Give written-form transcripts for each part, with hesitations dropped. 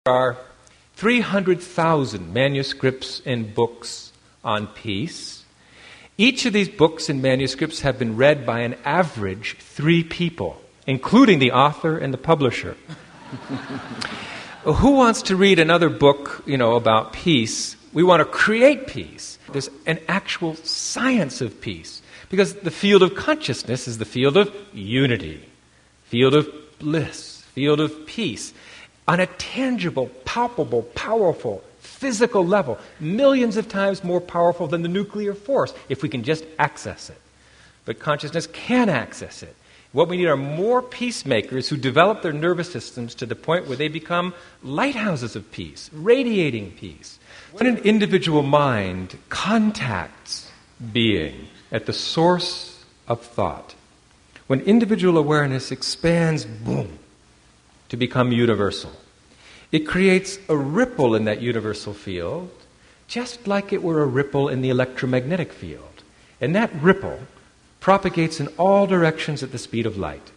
There are 300,000 manuscripts and books on peace. Each of these books and manuscripts have been read by an average 3 people, including the author and the publisher. Who wants to read another book, about peace? We want to create peace. There's an actual science of peace, because the field of consciousness is the field of unity, field of bliss, field of peace, on a tangible, palpable, powerful, physical level, millions of times more powerful than the nuclear force, if we can just access it. But consciousness can access it. What we need are more peacemakers who develop their nervous systems to the point where they become lighthouses of peace, radiating peace. When an individual mind contacts being at the source of thought, when individual awareness expands, boom, to become universal, it creates a ripple in that universal field, just like it were a ripple in the electromagnetic field. And that ripple propagates in all directions at the speed of light.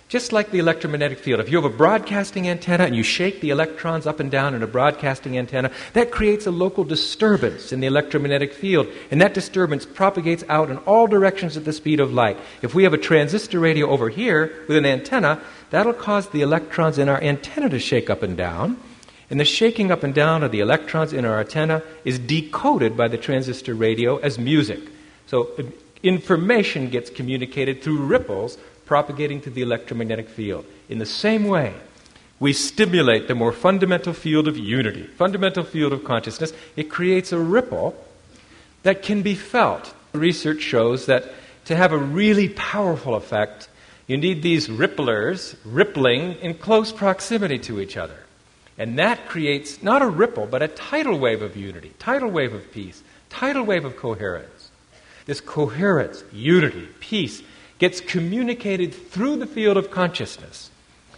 Just like the electromagnetic field, if you have a broadcasting antenna and you shake the electrons up and down in a broadcasting antenna, that creates a local disturbance in the electromagnetic field, and that disturbance propagates out in all directions at the speed of light. If we have a transistor radio over here with an antenna, that'll cause the electrons in our antenna to shake up and down, and the shaking up and down of the electrons in our antenna is decoded by the transistor radio as music. So information gets communicated through ripples propagating to the electromagnetic field. In the same way, we stimulate the more fundamental field of unity, fundamental field of consciousness. It creates a ripple that can be felt. Research shows that to have a really powerful effect, you need these ripplers rippling in close proximity to each other. And that creates not a ripple, but a tidal wave of unity, tidal wave of peace, tidal wave of coherence. This coherence, unity, peace, gets communicated through the field of consciousness.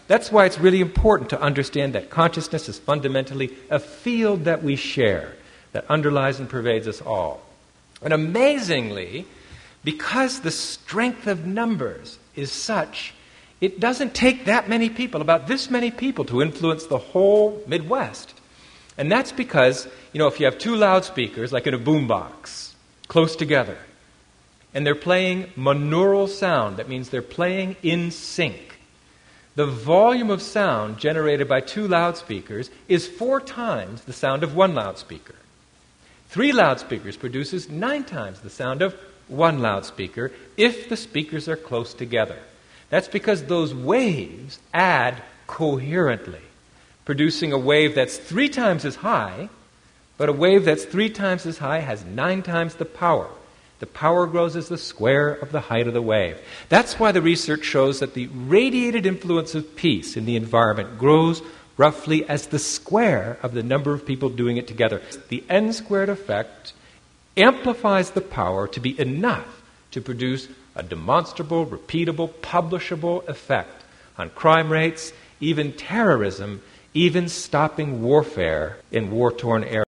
That's why it's really important to understand that consciousness is fundamentally a field that we share, that underlies and pervades us all. And amazingly, because the strength of numbers is such, it doesn't take that many people, about this many people, to influence the whole Midwest. And that's because, if you have 2 loudspeakers, like in a boombox, close together, and they're playing monaural sound. That means they're playing in sync. The volume of sound generated by 2 loudspeakers is 4 times the sound of 1 loudspeaker. 3 loudspeakers produces 9 times the sound of 1 loudspeaker if the speakers are close together. That's because those waves add coherently, producing a wave that's 3 times as high, but a wave that's 3 times as high has 9 times the power. The power grows as the square of the height of the wave. That's why the research shows that the radiated influence of peace in the environment grows roughly as the square of the number of people doing it together. The n-squared effect amplifies the power to be enough to produce a demonstrable, repeatable, publishable effect on crime rates, even terrorism, even stopping warfare in war-torn areas.